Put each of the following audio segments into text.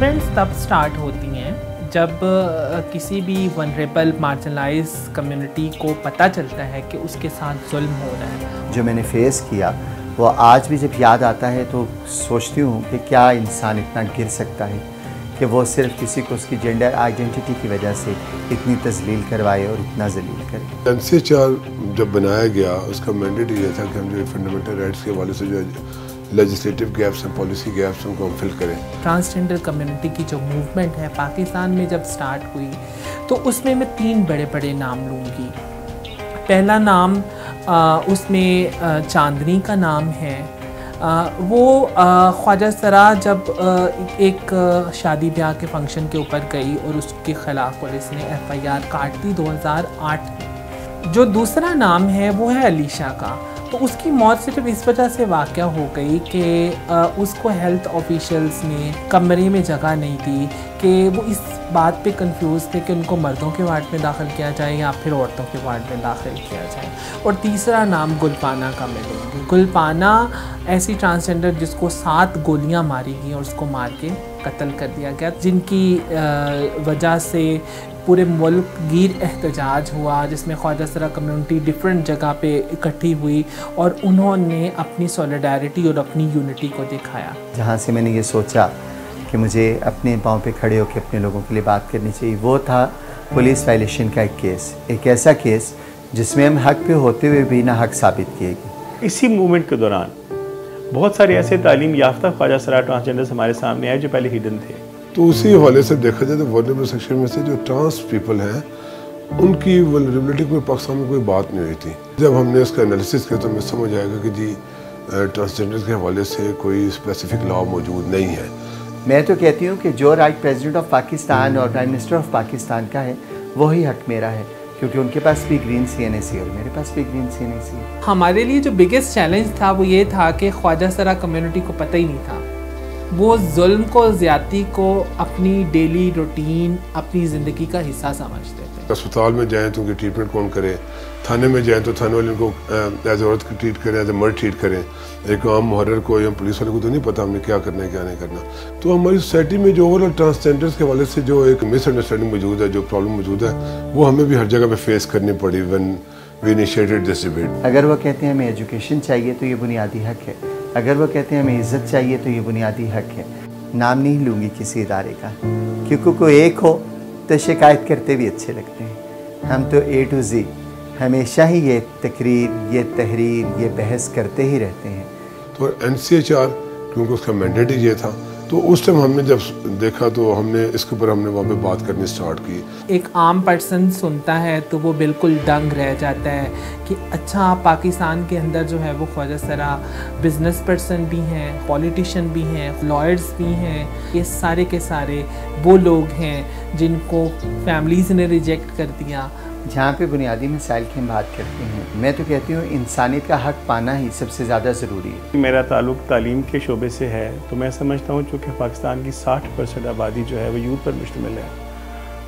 Movements तब start होती हैं जब किसी भी वनरेबल मार्जिनलाइज कम्युनिटी को पता चलता है कि उसके साथ जुल्म हो रहा है। जो मैंने फेस किया वो आज भी जब याद आता है तो सोचती हूँ कि क्या इंसान इतना गिर सकता है कि वो सिर्फ किसी को उसकी जेंडर आइडेंटिटी की वजह से इतनी तजलील करवाए और इतना जलील करे। NCHR जब बनाया गया उसका मैंडेट ये था कि हम जो फंडामेंटल राइट्स के हवाले से जो लेजिस्लेटिव गैप्स हैं, पॉलिसी गैप्स, उनको हम फिल करें। ट्रांसजेंडर कम्युनिटी की जो मूवमेंट है पाकिस्तान में जब स्टार्ट हुई तो उसमें मैं 3 बड़े बड़े नाम लूँगी। पहला नाम उसमें चांदनी का नाम है। वो ख्वाजा सरा जब एक शादी ब्याह के फंक्शन के ऊपर गई और उसके ख़िलाफ़ पुलिस ने FIR काट दी 2008। जो दूसरा नाम है वो है अलीशा का। तो उसकी मौत सिर्फ इस वजह से वाक़या हो गई कि उसको हेल्थ ऑफिशियल्स ने कमरे में जगह नहीं दी, कि वो इस बात पे कंफ्यूज थे कि उनको मर्दों के वार्ड में दाखिल किया जाए या फिर औरतों के वार्ड में दाखिल किया जाए। और तीसरा नाम गुलपाना का मैं लूँगी। गुलपाना ऐसी ट्रांसजेंडर जिसको 7 गोलियां मारी गई और उसको मार के कत्ल कर दिया गया, जिनकी वजह से पूरे मुल्क गिर एहतजाज हुआ, जिसमें ख्वाजा सरा कम्युनिटी डिफरेंट जगह पे इकट्ठी हुई और उन्होंने अपनी सॉलिडारिटी और अपनी यूनिटी को दिखाया। जहाँ से मैंने ये सोचा कि मुझे अपने पाँव पे खड़े होकर अपने लोगों के लिए बात करनी चाहिए, वो था पुलिस वायलेशन का एक केस, एक ऐसा केस जिसमें हम हक पे होते हुए भी ना हक साबित किए गए। इसी मूवमेंट के दौरान बहुत सारे ऐसे तालीम याफ्ता ख्वाजा सरा ट्रांसजेंडर्स हमारे सामने आए जो पहले हिडन थे। तो उसी हवाले से देखा जाए तो वल्नरेबल सेक्शन में से जो ट्रांस पीपल हैं उनकी वल्नरेबिलिटी कोई पाकिस्तान में कोई बात नहीं हुई थी। जब हमने इसका एनालिसिस किया तो हमें समझ आएगा कि जी ट्रांसजेंडर के हवाले से कोई स्पेसिफिक लॉ मौजूद नहीं है। मैं तो कहती हूँ कि जो राइट प्रेसिडेंट ऑफ पाकिस्तान और प्राइम मिनिस्टर ऑफ पाकिस्तान का है वही हक मेरा है, क्योंकि उनके पास भी ग्रीन CNAC और मेरे पास भी ग्रीन CNAC है। हमारे लिए जो बिगेस्ट चैलेंज था वो ये था कि ख्वाजा सरा कम्युनिटी को पता ही नहीं था। वो जुल्म को, ज़्यादती को अपनी डेली रूटीन, अपनी ज़िंदगी का हिस्सा समझते थे। अस्पताल में जाएँ तो उनकी ट्रीटमेंट कौन करे, थाने में जाएँ तो थाने वाले उनको एज औरत की ट्रीट करें, एज ए मर्द ट्रीट करें। एक आम मुहर्रिर को या पुलिस वाले को तो नहीं पता हमने क्या करना है क्या नहीं करना। तो हमारी सोसाइटी में जो ओवरऑल ट्रांसजेंडर्स के हवाले से जो एक मिसअंडरस्टैंडिंग मौजूद है, जो प्रॉब्लम मौजूद है, वो हमें भी हर जगह पे फेस करनी पड़ी when we initiated this debate. अगर वो कहते हैं हमें एजुकेशन चाहिए तो ये बुनियादी हक है, अगर वो कहते हैं हमें इज़्ज़त चाहिए तो ये बुनियादी हक है। नाम नहीं लूँगी किसी इदारे का, क्योंकि कोई एक हो तो शिकायत करते भी अच्छे लगते हैं। हम तो A to Z हमेशा ही ये तकरीर, ये तहरीर, ये बहस करते ही रहते हैं। तो NCHR क्योंकि उसका मैंडेट ही ये था, तो उस टाइम हमने जब देखा तो हमने इसके ऊपर हमने वहाँ पे बात करनी स्टार्ट की। एक आम पर्सन सुनता है तो वो बिल्कुल दंग रह जाता है कि अच्छा, पाकिस्तान के अंदर जो है वो ख्वाजा सरा बिजनेस पर्सन भी हैं, पॉलिटिशियन भी हैं, लॉयर्स भी हैं। ये सारे के सारे वो लोग हैं जिनको फैमिलीज़ ने रिजेक्ट कर दिया। जहाँ पे बुनियादी मसाइल की हम बात करते हैं, मैं तो कहती हूँ इंसानियत का हक पाना ही सबसे ज़्यादा ज़रूरी है। मेरा ताल्लुक़ तालीम के शोबे से है, तो मैं समझता हूँ चूँकि पाकिस्तान की 60% आबादी जो है वो यूथ पर मुश्तमिल है,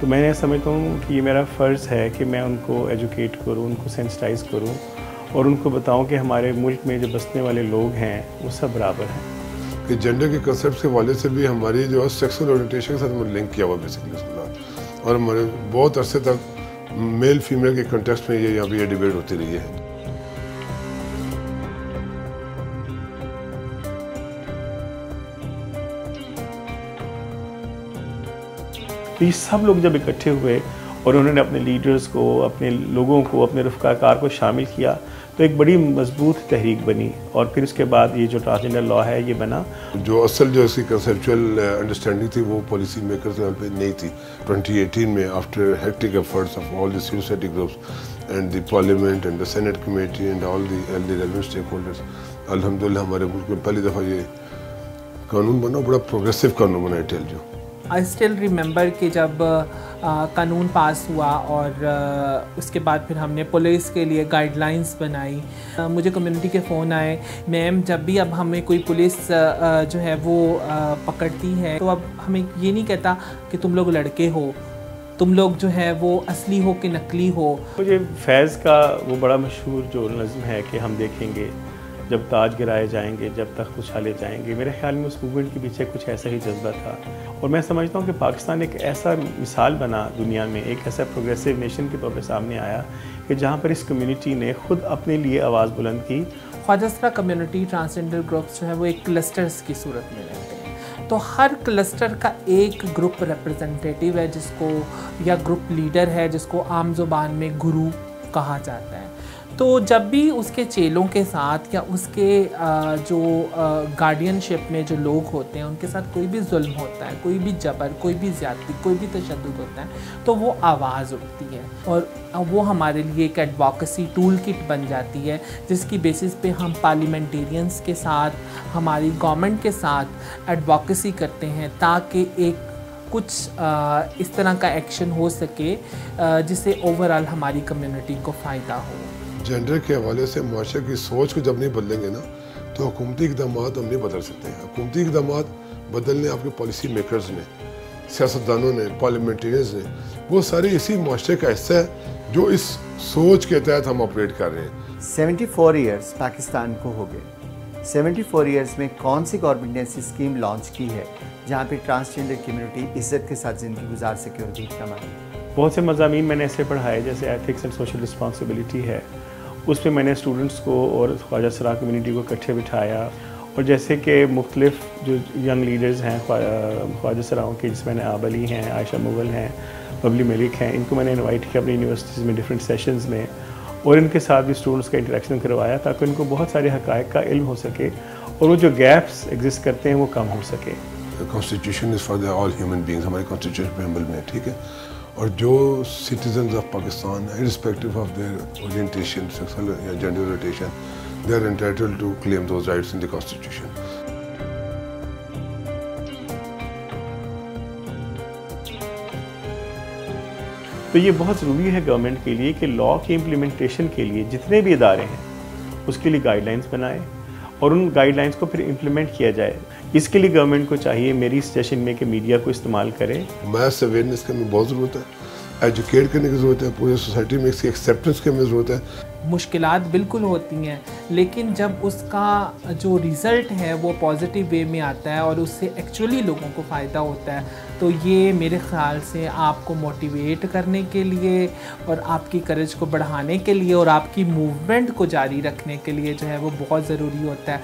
तो मैं समझता हूँ कि ये मेरा फ़र्ज़ है कि मैं उनको एजुकेट करूँ, उनको सेंसिटाइज़ करूँ और उनको बताऊँ कि हमारे मुल्क में जो बसने वाले लोग हैं वो सब बराबर हैं। कि जेंडर के कंसेप्ट के हवाले से भी हमारी जो सेक्सुअल ओरिएंटेशन के साथ हमें लिंक किया हुआ बेसिकली उसके साथ, और हमारे बहुत अरसे तक मेल फीमेल के कंटेक्स्ट में ये यहाँ पे ये डिबेट होती रही है। तो ये सब लोग जब इकट्ठे हुए और उन्होंने अपने लीडर्स को, अपने लोगों को, अपने रफ़्क़ाकार को शामिल किया तो एक बड़ी मजबूत तहरीक बनी और फिर उसके बाद ये जो ट्रांसजेंडर लॉ है ये बना। जो असल जो इसकी कंसेप्चुअल अंडरस्टैंडिंग थी वो पॉलिसी मेकर्स लेवल पे नहीं थी। 2018 में after hectic efforts of all the civil society groups and the parliament and the senate committee and all the relevant stakeholders, अल्हम्दुलिल्लाह हमारे मुल्क में पहली दफ़ा ये कानून बना, बड़ा प्रोग्रेसिव कानून बना। टेल जो आई स्टिल रिमेंबर कि जब कानून पास हुआ और उसके बाद फिर हमने पुलिस के लिए गाइडलाइंस बनाई। मुझे कम्युनिटी के फ़ोन आए, मैम जब भी अब हमें कोई पुलिस जो है वो पकड़ती है तो अब हमें ये नहीं कहता कि तुम लोग लड़के हो, तुम लोग जो है वो असली हो कि नकली हो। मुझे फैज़ का वो बड़ा मशहूर जो नज़्म है कि हम देखेंगे جب تاج گرائے جائیں گے، جب تخت اچھالے جائیں گے، میرے خیال میں اس موومنٹ کے پیچھے کچھ ایسا ہی جذبہ تھا. اور میں سمجھتا ہوں کہ پاکستان ایک ایسا مثال بنا دنیا میں، ایک ایسا پروگریسو نیشن کے طور پہ سامنے آیا کہ جہاں پر اس کمیونٹی نے خود اپنے لیے آواز بلند کی. خواجہ سرا کمیونٹی ٹرانسجنڈر گروپس جو ہے وہ ایک کلسٹرز کی صورت میں رہتے ہیں. تو ہر کلسٹر کا ایک گروپ ریپرزنٹیٹیو ہے جس کو، یا گروپ لیڈر ہے جس کو عام زبان میں گرو کہا جاتا ہے. تو جب بھی اس کے چیلوں کے ساتھ یا اس کے جو گارڈین شپ میں جو لوگ ہوتے ہیں ان کے ساتھ کوئی بھی ظلم ہوتا ہے، کوئی بھی جبر، کوئی بھی زیادتی، کوئی بھی تشدد ہوتا ہے، تو وہ آواز اٹھتی ہے اور وہ ہمارے لیے ایک ایڈووکیسی ٹول کٹ بن جاتی ہے جس کی بیسس پہ ہم پارلیمنٹیرینز کے ساتھ، ہماری گورنمنٹ کے ساتھ ایڈووکیسی کرتے ہیں تاکہ ایک کچھ اس طرح کا ایکشن ہو سکے جس سے اوورآل ہماری کمیونٹی کو فائدہ ہو. جینڈر کے حوالے سے معاشرے کی سوچ کو جب نہیں بدلیں گے نا تو حکومتی اقدامات ہم نہیں بدل سکتے ہیں. حکومتی اقدامات بدلنے آپ کے پالیسی میکرز نے، سیاستدانوں نے، پارلیمنٹیرینز نے، وہ سارے اسی معاشرے کا حصہ ہے جو اس سوچ کے تحت ہم آپریٹ کر رہے ہیں. 74 ایئرز پاکستان کو ہو گئے. 74 ایئرز میں کون سی گورنمنٹ نے ایسی اسکیم لانچ کی ہے جہاں پہ ٹرانسجنڈر کمیونٹی عزت کے ساتھ زندگی گزار سکے اور بھیک نہ مانگے؟ بہت سے مضامین میں نے ایسے پڑھائے جیسے ایتھکس اینڈ سوشل رسپانسبلٹی ہے، اس میں میں نے اسٹوڈنٹس کو اور خواجہ سرا کمیونٹی کو اکٹھے بٹھایا، اور جیسے کہ مختلف جو ینگ لیڈرز ہیں خواجہ سراؤں کے، جس میں نے آب علی ہیں، عائشہ مغل ہیں، ببلی ملک ہیں، ان کو میں نے انوائٹ کیا اپنی یونیورسٹیز میں ڈفرینٹ سیشنز میں، اور ان کے ساتھ بھی اسٹوڈنٹس کا انٹریکشن کروایا تاکہ ان کو بہت سارے حقائق کا علم ہو سکے اور وہ جو گیپس ایگزسٹ کرتے ہیں وہ کم ہو سکے. Constitution is for the all human beings, ہمارے کانسٹیٹیوشن پریمبل میں، ٹھیک ہے. اور جو citizens of Pakistan irrespective of their orientation, sexual یا gender orientation, they are entitled to claim those rights in the constitution. تو یہ بہت ضروری ہے گورنمنٹ کے لیے کہ لاء کی امپلیمنٹیشن کے لیے جتنے بھی ادارے ہیں اس کے لیے گائیڈ لائنس بنائے اور ان گائیڈ لائنس کو پھر امپلیمنٹ کیا جائے. اس کے لیے گورنمنٹ کو چاہیے میری سجیشن میں کہ میڈیا کو استعمال کرے. میس اویئرنیس کی ہمیں بہت ضرورت ہے، ایجوکیٹ کرنے کی ضرورت ہے، پوری سوسائٹی میں اس کی ایکسیپٹنس کی ہمیں ضرورت ہے. مشکلات بالکل ہوتی ہیں لیکن جب اس کا جو ریزلٹ ہے وہ پازیٹیو وے میں آتا ہے اور اس سے ایکچولی لوگوں کو فائدہ ہوتا ہے تو یہ میرے خیال سے آپ کو موٹیویٹ کرنے کے لیے اور آپ کی کریج کو بڑھانے کے لیے اور آپ کی موومنٹ کو جاری رکھنے کے لیے جو ہے وہ بہت ضروری ہوتا ہے.